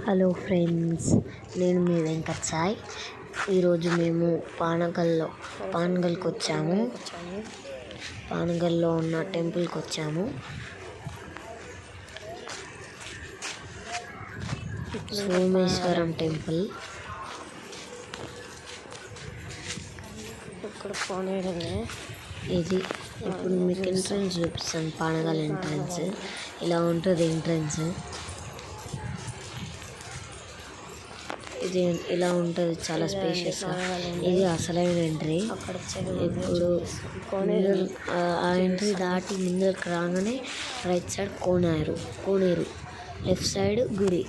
Hello friends, నేను మీ వెంకట్ సాయి. ఈరోజు మేము పానగల్కి వచ్చాము. పానగల్లో ఉన్న టెంపుల్కి వచ్చాము. సోమేశ్వరం టెంపుల్. ఇది ఇప్పుడు మీకు ఎంట్రన్స్ చూపిస్తాను. పానగల్ ఎంట్రన్స్ ఇలా ఉంటుంది. ఇది ఇలా ఉంటుంది, చాలా స్పేషియస్గా. ఇది అసలైన ఎంట్రీ. ఇప్పుడు ఆ ఎంట్రీ దాటి ముందరికి రాగానే రైట్ సైడ్ కోనేరు, లెఫ్ట్ సైడ్ గుడి.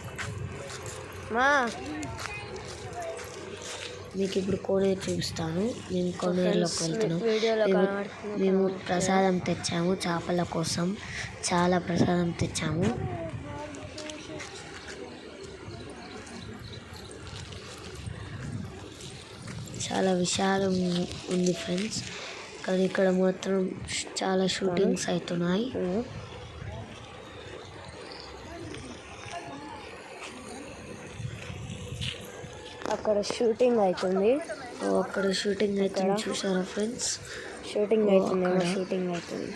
మీకు ఇప్పుడు కోనేరు చూపిస్తాను. మేము కోనేరులోకి వెళ్తున్నాం. మేము ప్రసాదం తెచ్చాము, చేపల కోసం చాలా ప్రసాదం తెచ్చాము. చాలా విశాలం ఉంది ఫ్రెండ్స్, కానీ ఇక్కడ మాత్రం చాలా షూటింగ్స్ అవుతున్నాయి. అక్కడ షూటింగ్ అవుతుంది. చూసారా ఫ్రెండ్స్? షూటింగ్ అవుతుంది.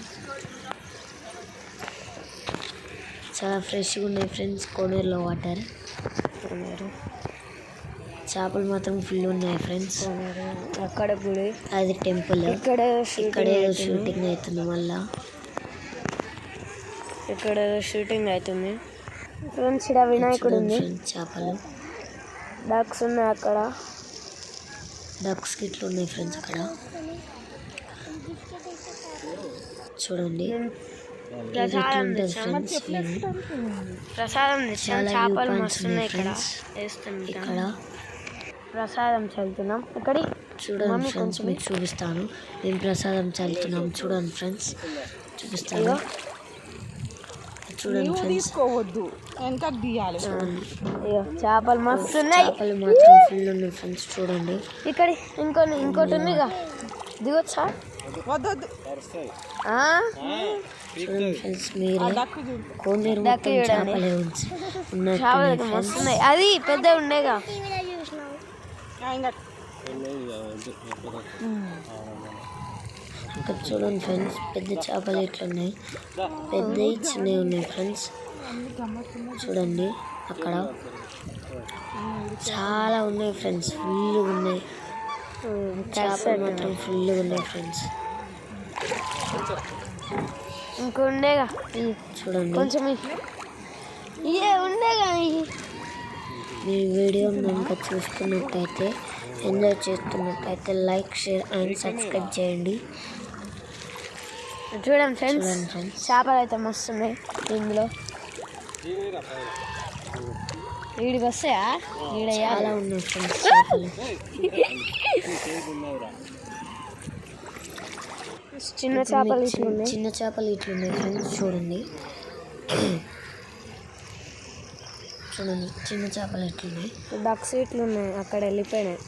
చాలా ఫ్రెష్గా ఉన్నాయి ఫ్రెండ్స్. కోనేరులో వాటర్, చేపలు మాత్రం ఫుల్ ఉన్నాయి ఫ్రెండ్స్. అక్కడ గుడి, అది టెంపుల్. ఇక్కడ షూటింగ్ అవుతుంది. మళ్ళా ఇక్కడ షూటింగ్ అవుతుంది ఫ్రెండ్స్. ఇక్కడ వినాయకుడు ఉంది. చేపలు, డక్స్ ఉన్నాయి. అక్కడ డక్స్ గిట్లు ఉన్నాయి ఫ్రెండ్స్. అక్కడ చూడండి. ప్రసాదం చేపలు మస్తున్నాయి. ఇక్కడ ప్రసాదం చల్లుతున్నాం. ఇక్కడ చూడండి ఫ్రెండ్స్, మీకు చూపిస్తాను. మేము ప్రసాదం చల్లుతున్నాం. చూడండి ఫ్రెండ్స్, చూపిస్తాను. చూడండి ఫ్రెండ్స్, చేపలు మస్తున్నాయి. చేపలు మాత్రం ఫుల్ ఉన్నాయి ఫ్రెండ్స్. చూడండి. ఇక్కడ ఇంకోటి ఉంది. దిగొచ్చా? చూడండి ఫ్రెండ్స్, మీరే కోనేరు చేపలే మస్తున్నాయి. అది పెద్ద ఉండేగా. ఇక్కడ చూడండి ఫ్రెండ్స్, పెద్ద చేపలు ఎట్లున్నాయి. పెద్దవి చిన్నవి ఉన్నాయి ఫ్రెండ్స్. చూడండి, అక్కడ చాలా ఉన్నాయి ఫ్రెండ్స్. ఫుల్గా ఉన్నాయి. చేపలు మాత్రం ఫుల్గా ఉన్నాయి ఫ్రెండ్స్. ఇంకొండేగా చూడండి. కొంచెం ఉండేగా. మీ వీడియో కనుక చూస్తున్నట్టయితే, ఎంజాయ్ చేస్తున్నట్టయితే లైక్, షేర్ అండ్ సబ్స్క్రైబ్ చేయండి. చూడండి ఫ్రెండ్స్, చేపలు అయితే మస్తున్నాయి. ఇందులో వీడికి వస్తాయా? చాలా ఉన్నాయి ఫ్రెండ్స్ చేపలు. చిన్న చేపలు ఇట్లున్నాయి ఫ్రెండ్స్. చూడండి చిన్న చేపలు ఎట్లున్నాయి. డక్స్ ఇట్లున్నాయి. అక్కడ వెళ్ళిపోయినాయి.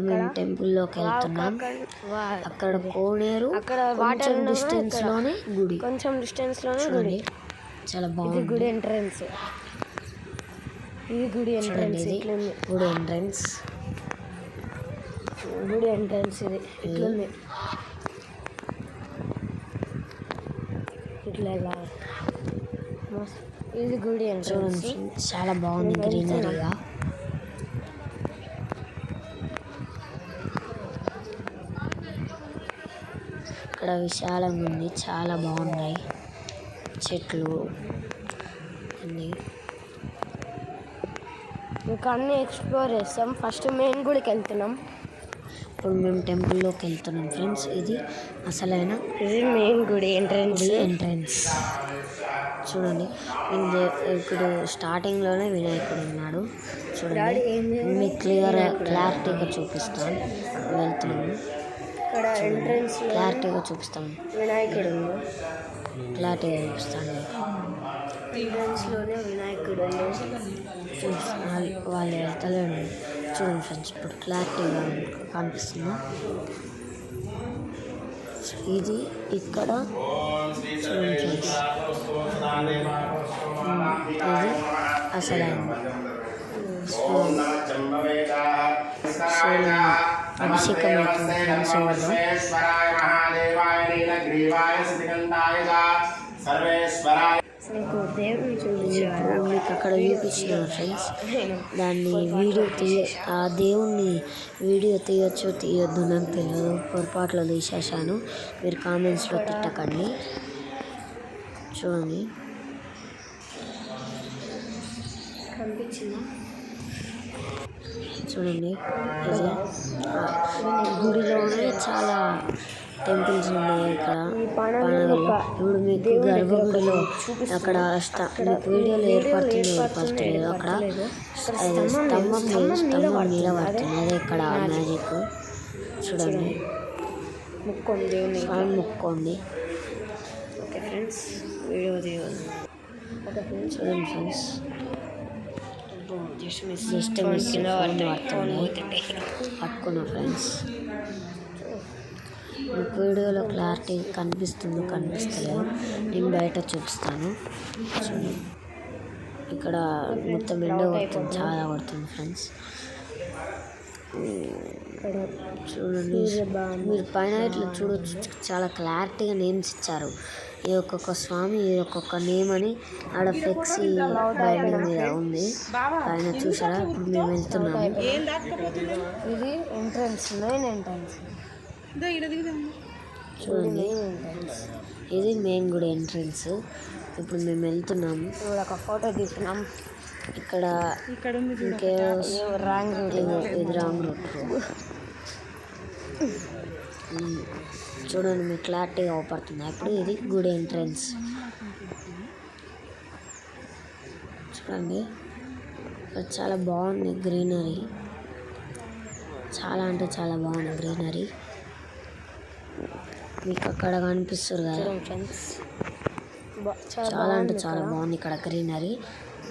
మేము టెంపుల్లోకి వెళ్తున్నాం. అక్కడ కోనేరు, వాటర్ డిస్టెన్స్ లోనే గుడి. గుడి చాలా బాగుంది. గుడి ఎంట్రన్స్. ఇది గుడి ఎంట్రన్స్. ఇది ఇట్లుంది. ఇట్లా ఇది గుడి ఎంట్రన్స్. చాలా బాగుంది గ్రీనరీగా. ఇక్కడ విశాలంగా ఉంది. చాలా బాగున్నాయి చెట్లు అన్నీ. మీకు అన్నీ ఎక్స్ప్లోర్ చేస్తాం. ఫస్ట్ మెయిన్ గుడికి వెళ్తున్నాం. ఇప్పుడు మేము టెంపుల్లోకి వెళ్తున్నాం ఫ్రెండ్స్. ఇది మెయిన్ గుడి ఎంట్రన్స్. చూడండి, ఇప్పుడు స్టార్టింగ్లోనే వినాయకుడు ఉన్నాడు. చూడండి, మీకు క్లారిటీగా చూపిస్తాను. వెళ్తున్నాము. ఇక్కడ ఎంట్రన్స్ క్లారిటీగా చూపిస్తాను. వినాయకుడు క్లారిటీగా చూపిస్తాను. ఎంట్రన్స్లోనే వినాయకుడు వాళ్ళు వెళ్తలేండి. చూడండి ఫ్రెండ్స్, ఇప్పుడు క్లారిటీగా కనిపిస్తుందా? ఇది ఇక్కడ చూడండి ఫ్రెండ్స్, అసలైంది. అభిషేకం అవుతుంది ఫ్రెండ్స్. నీకు దేవుడిని చూపించారు మీకు అక్కడ చూపించినాను ఫ్రెండ్స్. దాన్ని ఆ దేవుణ్ణి వీడియో తీయొచ్చో తీయొద్దు నాకు తెలియదు, పొరపాట్లో తీసేసాను. మీరు కామెంట్స్లో తిట్టకండి. చూడండి కనిపించిందా? చూడండి ఇది గుడిలోనే చాలా టెంపుల్స్ ఉన్నాయి ఇక్కడ పండుగలు. ఇప్పుడు మీకు గర్భగుడిలో అక్కడ మీకు వీడియోలో ఏర్పడుతుంది అక్కడ స్తంభం నిలబడుతుంది. అదే ఇక్కడ మ్యాజిక్. చూడండి ముక్కోండి. ఓకే ఫ్రెండ్స్, వీడియో తీయాలి. ఓకే ఫ్రెండ్స్, చూడండి ఫ్రెండ్స్. జస్ట్ పట్టుకున్నా ఫ్రెండ్స్. మీకు వీడియోలో క్లారిటీ కనిపిస్తలేదు, నేను బయట చూపిస్తాను. ఇక్కడ మొత్తం ఎండ పడుతుంది, చాలా పడుతుంది ఫ్రెండ్స్. చూడండి మీరు పైన ఇట్లా చూడొచ్చు, చాలా క్లారిటీగా నేమ్స్ ఇచ్చారు. ఈ ఒక్కొక్క స్వామి ఈ ఒక్కొక్క నేమ్ అని ఆడ ఫ్లెక్సీ బైండింగ్ మీద ఉంది పైన. చూసారా? ఇప్పుడు మేము వెళ్తున్నాము. ఇది ఎంట్రన్స్, మెయిన్ ఎంట్రన్స్. చూడండి ఇది మెయిన్ గుడి ఎంట్రన్స్. ఇప్పుడు మేము వెళ్తున్నాము. ఇప్పుడు ఒక ఫోటో తీసుకున్నాం. ఇక్కడ రాంగ్ రూట్, ఇది రాంగ్ రూట్. చూడండి మీకు క్లారిటీగా అవపడుతుంది. అప్పుడు ఇది గుడి ఎంట్రన్స్. చూడండి చాలా బాగుంది గ్రీనరీ, చాలా అంటే చాలా బాగుంది గ్రీనరీ. మీకు అక్కడ కనిపిస్తారు కదా ఫ్రెండ్స్, చాలా అంటే చాలా బాగుంది ఇక్కడ గ్రీనరీ.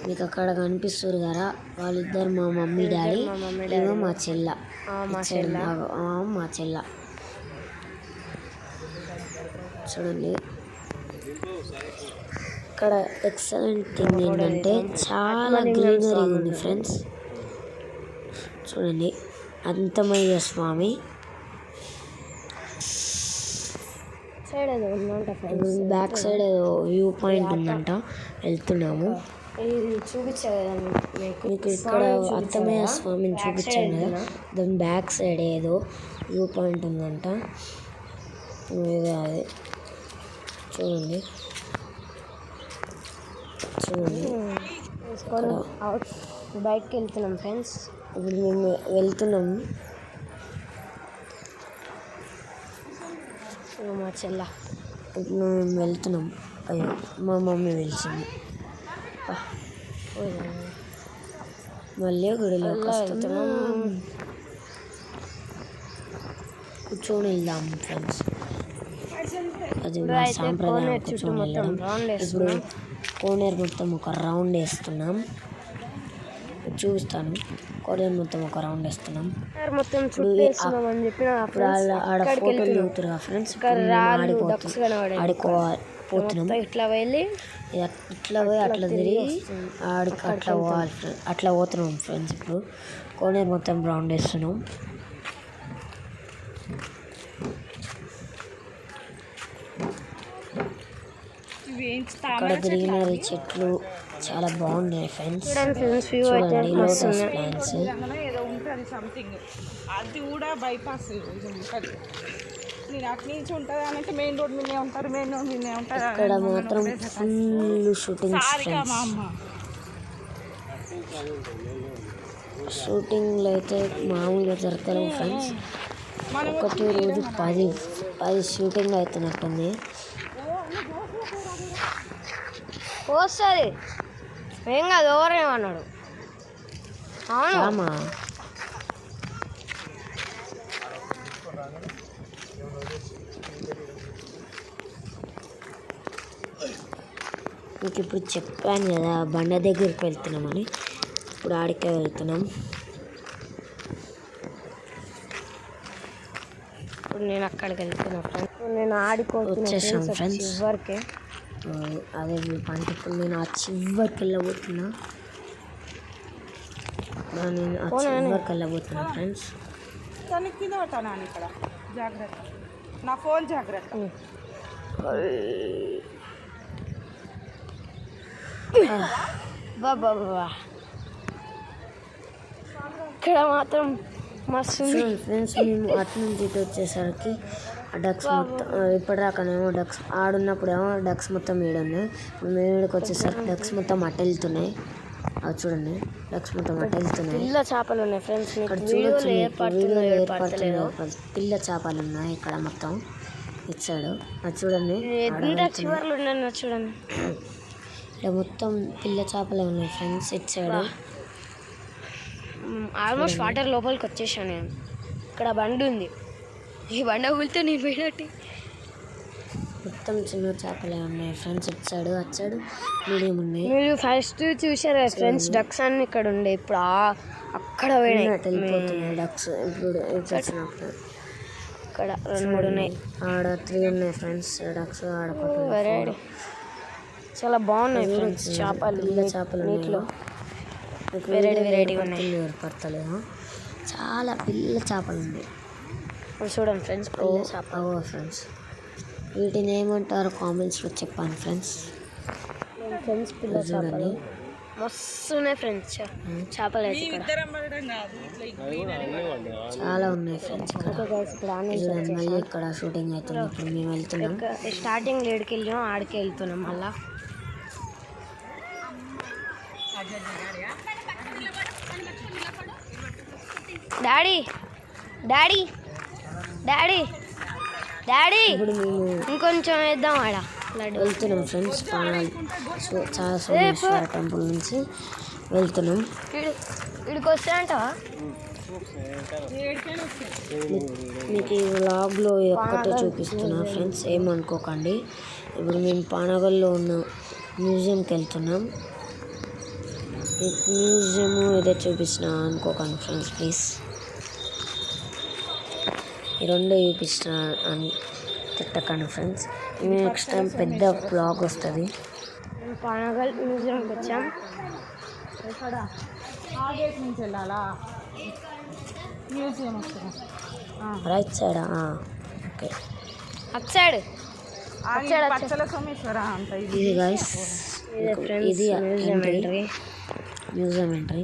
మీకు అక్కడ కనిపిస్తారు కదా వాళ్ళిద్దరు మా మమ్మీ డాడీ, ఏమో మా చెల్ల. చూడండి ఇక్కడ ఎక్సలెంట్ థింగ్ ఏంటంటే చాలా గ్రీనరీ ఉంది ఫ్రెండ్స్. చూడండి అంతమయ్య స్వామి. బ్యాక్ సైడ్ ఏదో వ్యూ పాయింట్ ఉందంట, వెళ్తున్నాము. మీకు ఇక్కడ అత్తమయ్య స్వామిని చూపించాను కదా, దాని బ్యాక్ సైడ్ ఏదో వ్యూ పాయింట్ ఉందంట. అదే చూడండి బయటకి వెళ్తున్నాం ఫ్రెండ్స్. ఇప్పుడు మేము వెళ్తున్నాము. మా చెల్ల ఇప్పుడు మేము వెళ్తున్నాం. అయ్యో మా మమ్మీ పిలిచింది. మళ్ళీ గుడిలోకి వస్తున్నాం. కూర్చొని వెళ్దాం ఫ్రెండ్స్. అది మా సాంప్రదాయం, కూర్చొని వెళ్ళడం. ఇప్పుడు కోనేరు మొత్తం ఒక రౌండ్ వేస్తున్నాం, చూపిస్తాను. కోనేరు మొత్తం ఒక రౌండ్ వేస్తున్నాం. ఆడ ఫోటోలు దిగుతారు కదా ఫ్రెండ్స్. ఆడుకోపోతున్నాం. ఇట్లా వెళ్ళి ఇట్లా పోయి అట్లా తిరిగి ఆడికి అట్లా పోవాలి. అట్లా పోతున్నాం ఫ్రెండ్స్. ఇప్పుడు కోనేరు మొత్తం రౌండ్ వేస్తున్నాం. ఇక్కడ గ్రీనరీ చెట్లు చాలా బాగున్నాయి ఫ్రెండ్స్. చూడండి లోటస్ ప్లాంట్స్. అది కూడా బైపాస్ నేను అటు నుంచి ఉంటుంది అంటే మెయిన్ రోడ్ మీదే ఉంటారు, మెయిన్ రోడ్ మీదే ఉంటారు. ఇక్కడ మాత్రం ఫుల్ షూటింగ్స్ ఫ్రెండ్స్. షూటింగ్లు అయితే మామూలుగా జరుగుతారు ఫ్రెండ్స్. ఒకటి రోజు 10 షూటింగ్ అవుతున్నట్టుంది. వస్తుంది ఏం కాదు, ఎవరేమన్నాడు? అవునా? మీకు ఇప్పుడు చెప్పాను కదా బండ దగ్గరికి వెళ్తున్నామని. ఇప్పుడు ఆడికే వెళ్తున్నాం. ఇప్పుడు నేను అక్కడికి వెళ్తున్నా. నేను వచ్చేసాం ఫ్రెండ్స్. చివరికి అదే పంట. ఇప్పుడు నేను ఆ చివరికి వెళ్ళబోతున్నా. నేను ఆ చివరికి వెళ్ళబోతున్నాను ఫ్రెండ్స్. దాన్ని కింద పెట్టాను ఇక్కడ. జాగ్రత్త, నా ఫోన్ జాగ్రత్త. బాబా ఇక్కడ మాత్రం మస్తు ఫ్రెండ్స్ మేము అటు నుంచి ఇటు వచ్చేసరికి ఆ డక్స్ మొత్తం ఇప్పటిదాకానేమో డక్స్ ఆడున్నప్పుడేమో డక్స్ మొత్తం ఈడున్నాయి. ఇప్పుడు మేము ఈడికి వచ్చేసరికి డక్స్ మొత్తం అటు వెళ్తున్నాయి. అవి చూడండి, డక్స్ మొత్తం అటు వెళ్తున్నాయి. పిల్ల చేపలు ఉన్నాయి ఫ్రెండ్స్. ఇక్కడ చూడొచ్చు, ఏర్పడుతున్నాయి. పిల్ల చేపలు ఉన్నాయి ఇక్కడ మొత్తం ఇటు సైడ్. అది చూడండి, చివర్లు ఉన్నాయి చూడండి. ఇక్కడ మొత్తం పిల్ల చేపలే ఉన్నాయి ఫ్రెండ్స్ ఇటు సైడ్. ఆల్మోస్ట్ వాటర్ లోపలికి వచ్చేసాను నేను. ఇక్కడ బండి ఉంది, ఈ బండి ఊళ్ళతో నేను పోయినట్టు. మొత్తం చిన్న చేపలే ఉన్నాయి ఫ్రెండ్స్ ఇటు సైడ్. అటు సైడ్ మీడియం ఉన్నాయి. మీరు ఫస్ట్ చూసారు కదా ఫ్రెండ్స్, డక్స్ అన్ని ఇక్కడ ఉండే. ఇప్పుడు అక్కడ వెళ్ళిపోతున్నాయి డక్స్. ఇప్పుడు వచ్చినప్పుడు ఇక్కడ 2-3 ఉన్నాయి. ఆడ 3 ఉన్నాయి ఫ్రెండ్స్ డక్స్. ఆడుకుంటున్నారు. చాలా బాగున్నాయి ఫ్రెండ్స్ చేపలు. పిల్ల చేపలు నీటిలో వెరైటీ ఉన్నాయి. ఏర్పడతలేవు. చాలా పిల్ల చేపలు ఉన్నాయి చూడండి ఫ్రెండ్స్. పిల్ల చేపలు ఫ్రెండ్స్, వీటిని ఏమంటారు కామెంట్స్లో చెప్పండి ఫ్రెండ్స్. ఫ్రెండ్స్ పిల్ల చేపలు మస్తు ఉన్నాయి ఫ్రెండ్స్ చేపలు అయితే ఇక్కడ చాలా ఉన్నాయి ఫ్రెండ్స్. ఇక్కడ మళ్ళీ ఇక్కడ షూటింగ్ అవుతుంది. ఇప్పుడు మేము వెళ్తున్నాం. స్టార్టింగ్ ఏడికి వెళ్ళాం ఆడికి వెళ్తున్నాం మళ్ళా. డాడీ డాడీ డాడీ డాడీ ఇప్పుడు మేము ఇంకొంచెం వేద్దాం ఆడ వెళ్తున్నాం ఫ్రెండ్స్. చాలా సోమేశ్వర టెంపుల్ నుంచి వెళ్తున్నాం. ఇక్కడికి వస్తాయంటావా? మీకు ఈ వ్లాగ్లో ఒక్కటే చూపిస్తున్నా ఫ్రెండ్స్, ఏమనుకోకండి. ఇప్పుడు మేము పానగల్లో ఉన్న మ్యూజియంకి వెళ్తున్నాం. మ్యూజియం ఏదో చూపిస్తున్నా అనుకోకండి ఫ్రెండ్స్ ప్లీజ్. ఈ 2 చూపిస్తున్నా అని తిట్టకండి ఫ్రెండ్స్. నెక్స్ట్ టైం పెద్ద బ్లాగ్ వస్తుంది. పానగల్ మ్యూజియంకి వచ్చాం. గేట్ నుంచి వెళ్ళాలా? మ్యూజియం వస్తుంది రైట్ సైడ్. ఓకే, అటు సైడ్ పచ్చల సోమేశ్వర అంత. ఇది గైస్, ఇది మ్యూజియం ఎంట్రీ.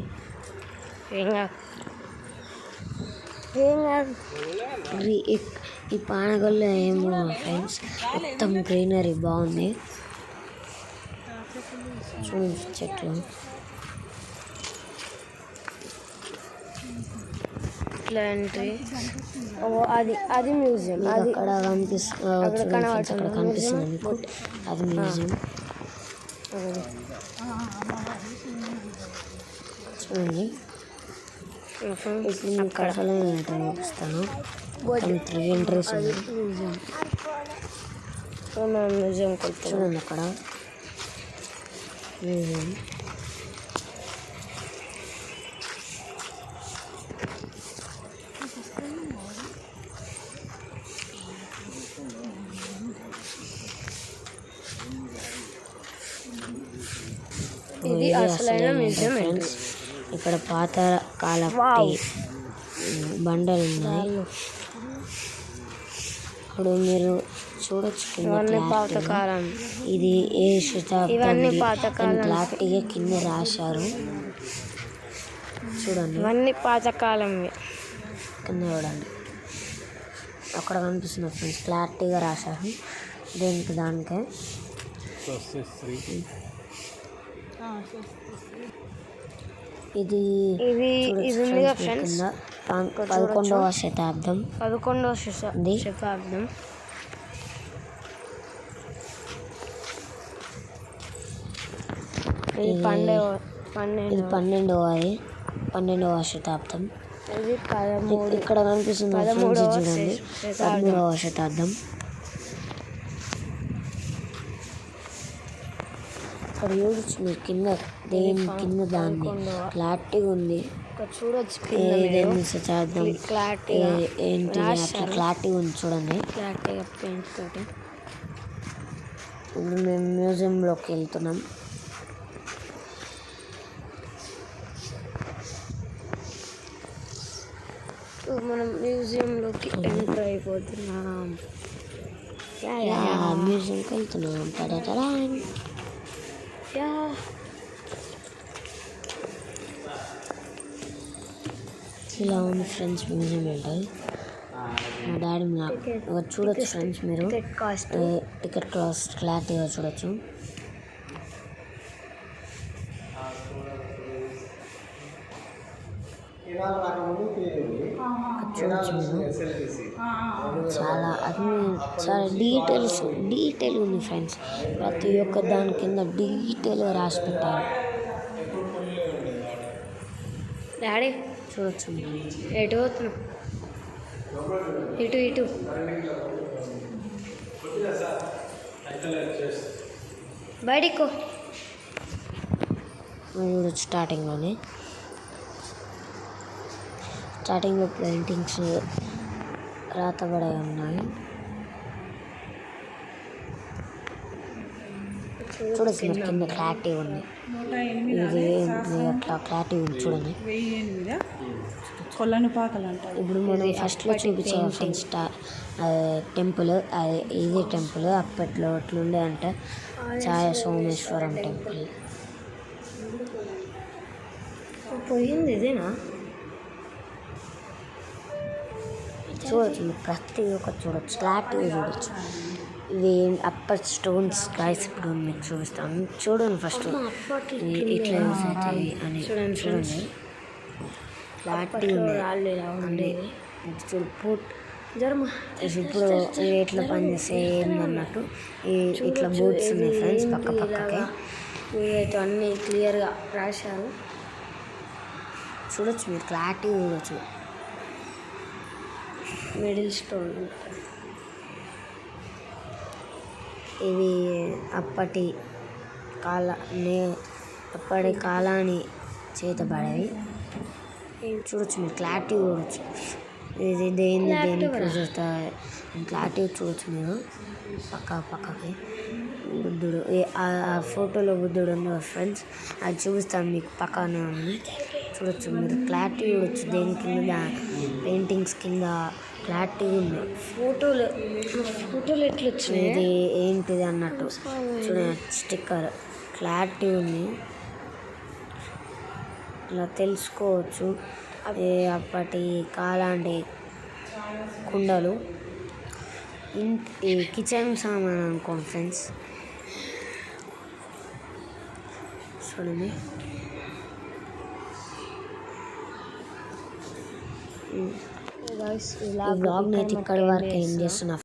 ఈ పానగల్లో ఏమో ఫ్రెండ్స్ మొత్తం గ్రీనరీ బాగుంది. చూడండి చెట్లు. ఇట్లా ఎంట్రీ. అది మ్యూజియం. అది అక్కడ కనిపిస్తుంది మీకు. అది మ్యూజియం. చూడండి, ఇప్పుడు మీకు అసలు చూపిస్తాను. 3 ఎంట్రీస్ ఉన్నాయి. మ్యూజియం చూడండి అక్కడ మ్యూజియం. ఇది అసలైన మ్యూజియం ఫ్రెండ్స్. ఇక్కడ పాత కాలపు బండలు ఉన్నాయి. ఇప్పుడు మీరు చూడొచ్చు పాతకాలం. ఇది ఏ శతాబ్దం క్లారిటీగా కింద రాశారు. చూడండి, ఇవన్నీ పాతకాలం కింద చూడండి అక్కడ కనిపిస్తుంది ఫ్రెండ్స్. క్లారిటీగా రాశారు దానికే. ఇది ఫ్రెండ్స్ 11వ శతాబ్దం. 11వ శతాబ్దం. ఇది 12వ శతాబ్దం. ఇక్కడ కనిపిస్తుంది చూడండి 13వ శతాబ్దం. ఇక్కడ చూడొచ్చు మీరు కింద దేని కింద దాన్ని క్లారిటీగా ఉంది. చూడొచ్చు శతాబ్దం ఏంటి అట్లా క్లారిటీగా ఉంది చూడండి. క్లారిటీగా పెయింట్ తోటి. ఇప్పుడు మేము మ్యూజియంలోకి వెళ్తున్నాం. మ్యూజియంలోకి ఎంటర్ అయిపోతున్నాం. మ్యూజియంకి వెళ్తున్నాం. టడటడాన్. యా ఇలా ఉంది ఫ్రెండ్స్ మ్యూజియం ఏంటి. మా డాడీ నాకు చూడొచ్చు ఫ్రెండ్స్, మీరు కాస్ట్ టికెట్ కాస్ట్ క్లారిటీగా చూడొచ్చు. చూడొచ్చు మీరు చాలా అన్ని చాలా డీటెయిల్ ఉంది ఫ్రెండ్స్. ప్రతి ఒక్క దాని కింద డీటెయిల్గా రాసి పెట్టారు. డాడీ చూడొచ్చు మీరు. ఎటు పోతున్నాం? ఇటు బయటికో. చూడొచ్చు స్టార్టింగ్లో పెయింటింగ్స్ రాతబడి ఉన్నాయి. చూడొచ్చు మీరు కింద క్లారిటీ ఉంది. ఇది అట్లా క్లారిటీ ఉంది చూడండి. కొల్లనుపాకలు అంటారు. ఇప్పుడు మనం ఫస్ట్లో చూపించాము ఫ్రెండ్స్ టెంపుల్. ఇది టెంపుల్ అప్పట్లో అట్లుండే అంటే ఛాయ సోమేశ్వరం టెంపుల్. పోయింది ఇదేనా? చూడొచ్చు మీరు ప్రతి ఒక్కటి చూడొచ్చు, క్లారిటీగా చూడొచ్చు. ఇవి అప్పర్ స్టోన్స్ గాయస్. ఇప్పుడు మీకు చూపిస్తాను చూడండి. ఫస్ట్ ఇట్లా యూస్ అవుతాయి అని చూడండి. క్లారిటీ ఉంది. చూడు బూట్ ఇప్పుడు ఎట్లా పనిచేస్తే ఏందన్నట్టు ఇట్లా బూట్స్ ఉన్నాయి ఫ్రెండ్స్ పక్కకి. మీరైతే అన్నీ క్లియర్గా రాశారు. చూడొచ్చు మీరు క్లారిటీ చూడొచ్చు. మిడిల్ స్టోన్ ఇవి అప్పటి కాలాన్ని చేతబడేవి. చూడొచ్చు మీరు క్లారిటీ చూడొచ్చు. ఇది దేన్ని చూస్తా క్లారిటీ చూడొచ్చు మీరు పక్కకి. బుద్ధుడు ఆ ఫోటోలో బుద్ధుడు ఉంది ఫ్రెండ్స్, అది చూపిస్తాను మీకు పక్కనే ఉంది. చూడొచ్చు మీరు క్లారిటీ చూడొచ్చు. దేని కింద పెయింటింగ్స్ కింద క్లారిటీ ఉంది. ఫోటోలు ఎట్లా వచ్చినాయి? ఇది ఏంటిది అన్నట్టు చూడండి. స్టిక్కర్ క్లారిటీ ఉంది. ఇలా తెలుసుకోవచ్చు. అప్పటి కాలాంటి కుండలు, ఈ కిచెన్ సామాన్ అనుకోండి ఫ్రెండ్స్. చూడండి ఈ బ్లాగ్ని అయితే ఇక్కడి వరకు ఏం చేస్తున్నా.